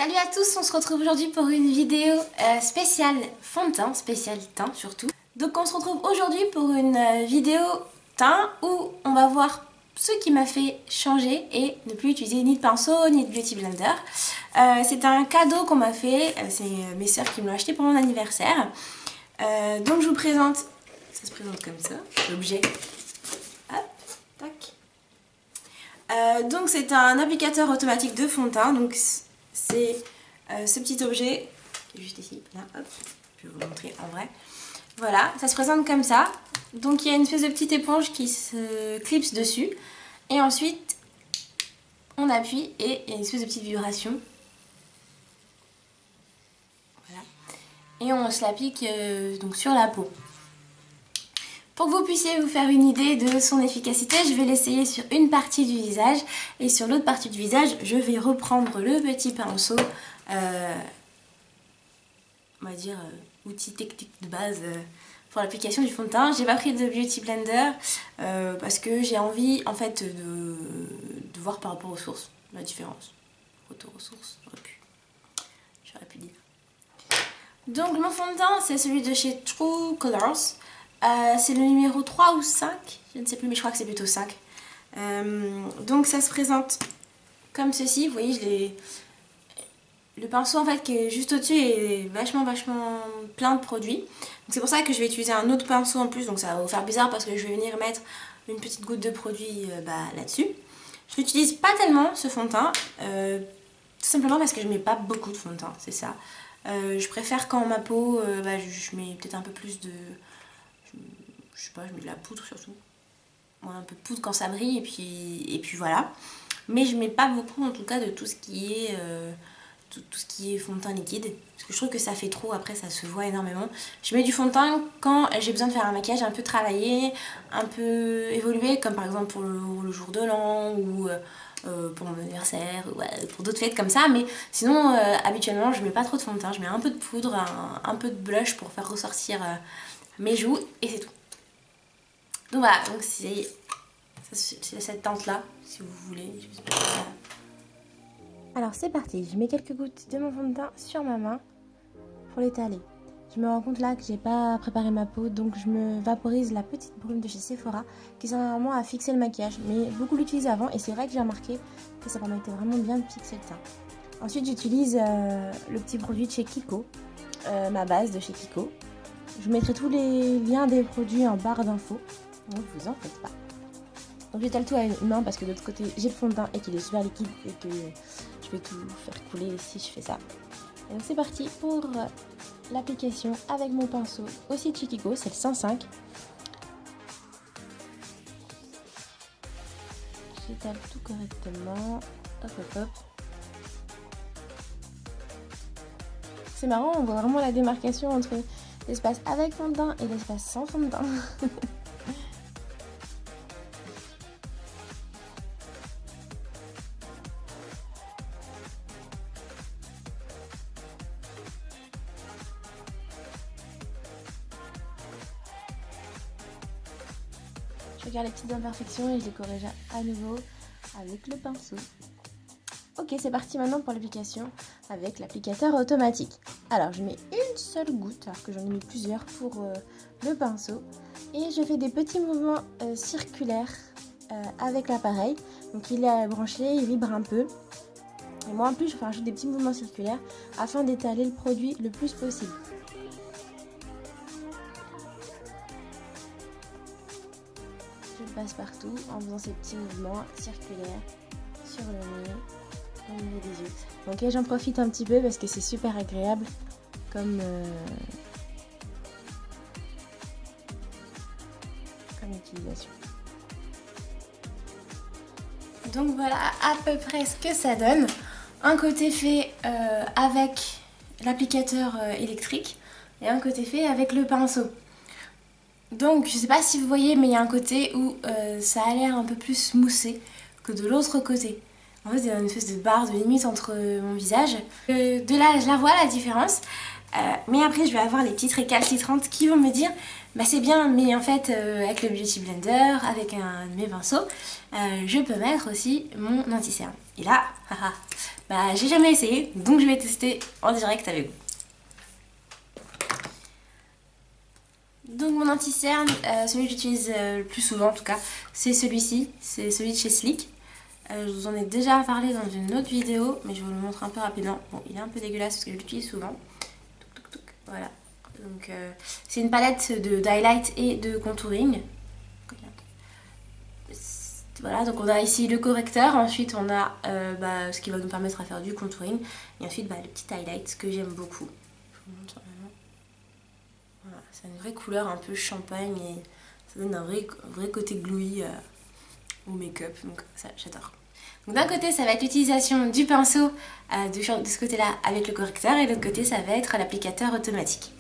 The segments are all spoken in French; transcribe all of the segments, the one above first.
Salut à tous, on se retrouve aujourd'hui pour une vidéo spéciale fond de teint, spéciale teint surtout. Donc on se retrouve aujourd'hui pour une vidéo teint où on va voir ce qui m'a fait changer et ne plus utiliser ni de pinceau ni de beauty blender. C'est un cadeau qu'on m'a fait, c'est mes soeurs qui me l'ont acheté pour mon anniversaire. Donc je vous présente, ça se présente comme ça, l'objet. Hop, tac. Donc c'est un applicateur automatique de fond de teint, donc c'est ce petit objet qui est juste ici, là, hop, je vais vous montrer en vrai. Voilà, ça se présente comme ça. Donc il y a une espèce de petite éponge qui se clipse dessus. Et ensuite, on appuie et il y a une espèce de petite vibration. Voilà. Et on se l'applique donc sur la peau. Pour que vous puissiez vous faire une idée de son efficacité, je vais l'essayer sur une partie du visage. Et sur l'autre partie du visage, je vais reprendre le petit pinceau, on va dire outil technique de base pour l'application du fond de teint. J'ai pas pris de beauty blender parce que j'ai envie en fait de voir par rapport aux sources la différence. Retour aux sources, j'aurais pu dire. Donc mon fond de teint, c'est celui de chez True Colors. C'est le numéro 3 ou 5, je ne sais plus, mais je crois que c'est plutôt 5. Donc ça se présente comme ceci. Vous voyez, le pinceau en fait qui est juste au-dessus est vachement plein de produits. C'est pour ça que je vais utiliser un autre pinceau en plus, donc ça va vous faire bizarre parce que je vais venir mettre une petite goutte de produit là-dessus. Je n'utilise pas tellement ce fond de teint, tout simplement parce que je mets pas beaucoup de fond de teint, c'est ça. Je préfère quand ma peau, je mets peut-être un peu plus de... Je sais pas, je mets de la poudre surtout. Ouais, un peu de poudre quand ça brille et puis voilà. Mais je mets pas beaucoup en tout cas de tout ce qui est tout ce qui est fond de teint liquide. Parce que je trouve que ça fait trop, après ça se voit énormément. Je mets du fond de teint quand j'ai besoin de faire un maquillage un peu travaillé, un peu évolué, comme par exemple pour le jour de l'an ou pour mon anniversaire, ou pour d'autres fêtes comme ça. Mais sinon, habituellement, je mets pas trop de fond de teint. Je mets un peu de poudre, un peu de blush pour faire ressortir mes joues et c'est tout. Donc voilà, donc c'est cette teinte là, si vous voulez. Alors c'est parti, je mets quelques gouttes de mon fond de teint sur ma main pour l'étaler. Je me rends compte là que j'ai pas préparé ma peau, donc je me vaporise la petite brume de chez Sephora qui sert normalement à fixer le maquillage, mais beaucoup l'utilisent avant et c'est vrai que j'ai remarqué que ça permettait vraiment bien de fixer le teint. Ensuite j'utilise le petit produit de chez Kiko, ma base de chez Kiko. Je vous mettrai tous les liens des produits en barre d'infos, donc vous en faites pas. Donc j'étale tout à une main parce que de l'autre côté j'ai le fond de teint et qu'il est super liquide et que je vais tout faire couler si je fais ça. Et donc c'est parti pour l'application avec mon pinceau aussi de chez Kiko, c'est le 105. J'étale tout correctement, hop hop hop. C'est marrant, on voit vraiment la démarcation entre l'espace avec fond de teint et l'espace sans fond de teint. Je regarde les petites imperfections et je les corrige à nouveau avec le pinceau. Ok, c'est parti maintenant pour l'application avec l'applicateur automatique. Alors je mets une seule goutte, alors que j'en ai mis plusieurs pour le pinceau. Et je fais des petits mouvements circulaires avec l'appareil. Donc il est branché, il vibre un peu. Et moi en plus je rajoute des petits mouvements circulaires afin d'étaler le produit le plus possible. Je le passe partout en faisant ces petits mouvements circulaires sur le nez, au niveau des yeux. Donc là j'en profite un petit peu parce que c'est super agréable comme utilisation. Donc voilà à peu près ce que ça donne. Un côté fait avec l'applicateur électrique et un côté fait avec le pinceau. Donc je sais pas si vous voyez, mais il y a un côté où ça a l'air un peu plus moussé que de l'autre côté. En fait il y a une espèce de barre de limite entre mon visage. De là je la vois la différence. Mais après je vais avoir les petites récalcitrantes qui vont me dire bah c'est bien, mais en fait avec le Beauty Blender, avec un de mes pinceaux, je peux mettre aussi mon anti-cerne. Et là, bah j'ai jamais essayé, donc je vais tester en direct avec vous. Donc mon anti-cerne, celui que j'utilise le plus souvent en tout cas, c'est celui-ci, c'est celui de chez Sleek. Je vous en ai déjà parlé dans une autre vidéo, mais je vous le montre un peu rapidement. Bon, il est un peu dégueulasse parce que je l'utilise souvent. Voilà. Donc c'est une palette d'highlight et de contouring. Voilà, donc on a ici le correcteur, ensuite on a ce qui va nous permettre à faire du contouring, et ensuite le petit highlight que j'aime beaucoup. Je vous montre vraiment. Voilà, c'est une vraie couleur un peu champagne et ça donne un vrai côté glowy au make-up, donc ça j'adore. Donc d'un côté ça va être l'utilisation du pinceau de ce côté-là avec le correcteur, et de l'autre côté ça va être l'applicateur automatique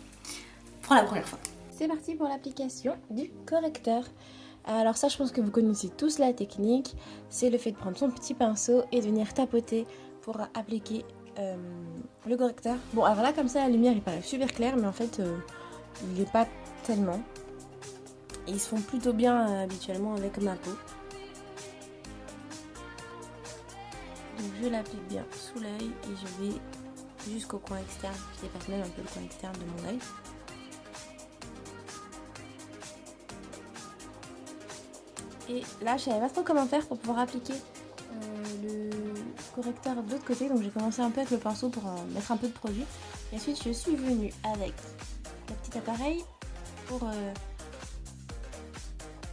pour la première fois. C'est parti pour l'application du correcteur. Alors ça, je pense que vous connaissez tous la technique, c'est le fait de prendre son petit pinceau et de venir tapoter pour appliquer le correcteur. Bon, alors là, comme ça, la lumière, il paraît super clair, mais en fait, il n'est pas tellement. Et ils se font plutôt bien habituellement avec ma peau. Donc je l'applique bien sous l'œil et je vais jusqu'au coin externe, qui dépasse même un peu le coin externe de mon œil. Et là, je savais pas trop comment faire pour pouvoir appliquer le correcteur de l'autre côté. Donc j'ai commencé un peu avec le pinceau pour mettre un peu de produit. Et ensuite, je suis venue avec le petit appareil pour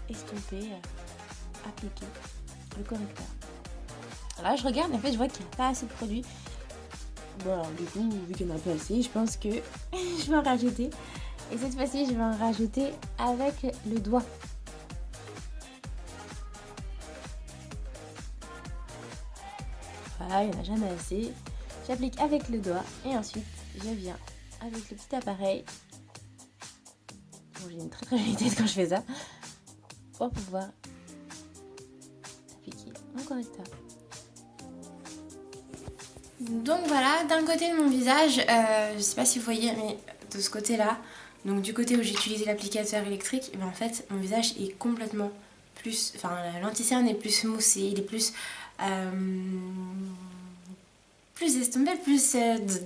estomper, appliquer le correcteur. Là, je regarde, en fait, je vois qu'il n'y a pas assez de produit. Bon, alors, du coup, vu qu'il n'y en a pas assez, je pense que je vais en rajouter. Et cette fois-ci, je vais en rajouter avec le doigt. Voilà, il n'y en a jamais assez. J'applique avec le doigt et ensuite je viens avec le petit appareil. Bon, j'ai une très jolie tête quand je fais ça. Pour pouvoir appliquer mon correcteur. Donc voilà, d'un côté de mon visage, je sais pas si vous voyez, mais de ce côté-là, donc du côté où j'ai utilisé l'applicateur électrique, en fait mon visage est complètement plus, enfin l'anti-cerne est plus smoothé, il est plus estompé, plus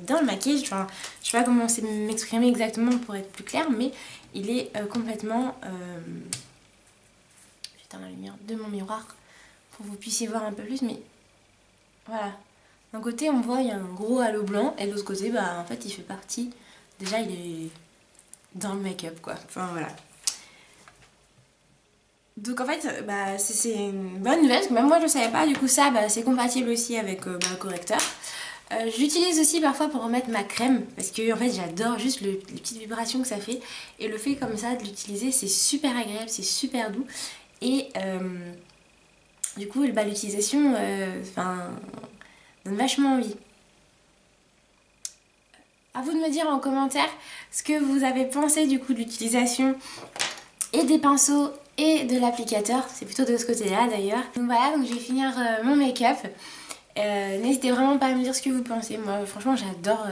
dans le maquillage, enfin je sais pas comment m'exprimer exactement pour être plus clair, mais il est complètement, j'éteins la lumière de mon miroir pour que vous puissiez voir un peu plus, mais voilà. D'un côté on voit il y a un gros halo blanc et de l'autre côté en fait il fait partie, déjà il est dans le make-up quoi, enfin voilà. Donc en fait c'est une bonne nouvelle parce que même moi je ne savais pas, du coup ça c'est compatible aussi avec le correcteur. J'utilise aussi parfois pour remettre ma crème parce que en fait j'adore juste les petites vibrations que ça fait, et le fait comme ça de l'utiliser c'est super agréable, c'est super doux, et du coup l'utilisation donne vachement envie. À vous de me dire en commentaire ce que vous avez pensé du coup de l'utilisation et des pinceaux et de l'applicateur. C'est plutôt de ce côté-là d'ailleurs. Donc voilà, donc je vais finir mon make-up. N'hésitez vraiment pas à me dire ce que vous pensez. Moi franchement j'adore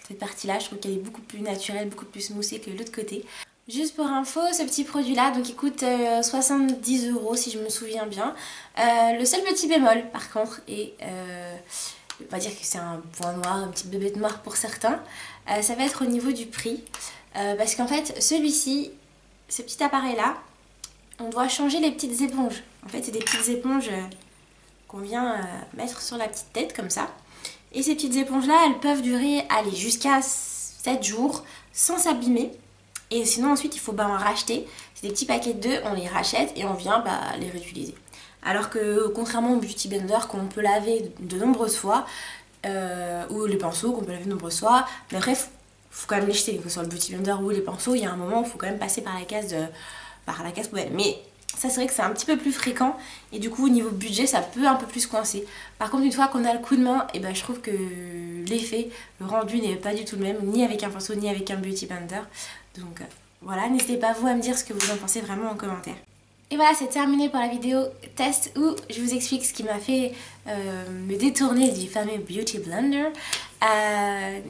cette partie-là. Je trouve qu'elle est beaucoup plus naturelle, beaucoup plus smoothée que l'autre côté. Juste pour info, ce petit produit-là, donc il coûte 70 € si je me souviens bien. Le seul petit bémol par contre, et on va dire que c'est un point noir, un petit bébé noir pour certains, ça va être au niveau du prix. Parce qu'en fait, celui-ci, ce petit appareil-là, on doit changer les petites éponges. En fait, c'est des petites éponges qu'on vient mettre sur la petite tête comme ça. Et ces petites éponges-là, elles peuvent durer, allez, jusqu'à 7 jours sans s'abîmer. Et sinon ensuite il faut en racheter, c'est des petits paquets de 2, on les rachète et on vient les réutiliser. Alors que contrairement au Beauty Blender qu'on peut laver de nombreuses fois, ou les pinceaux qu'on peut laver de nombreuses fois, mais bref, faut quand même les jeter, que ce soit le Beauty Blender ou les pinceaux, il y a un moment où il faut quand même passer par la case poubelle. Mais ça c'est vrai que c'est un petit peu plus fréquent et du coup au niveau budget ça peut un peu plus coincer. Par contre une fois qu'on a le coup de main, et je trouve que l'effet, le rendu n'est pas du tout le même, ni avec un pinceau ni avec un Beauty Blender. Donc voilà, n'hésitez pas vous à me dire ce que vous en pensez vraiment en commentaire. Et voilà, c'est terminé pour la vidéo test où je vous explique ce qui m'a fait me détourner du fameux Beauty Blender.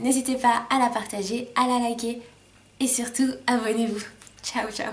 N'hésitez pas à la partager, à la liker et surtout abonnez-vous. Ciao ciao.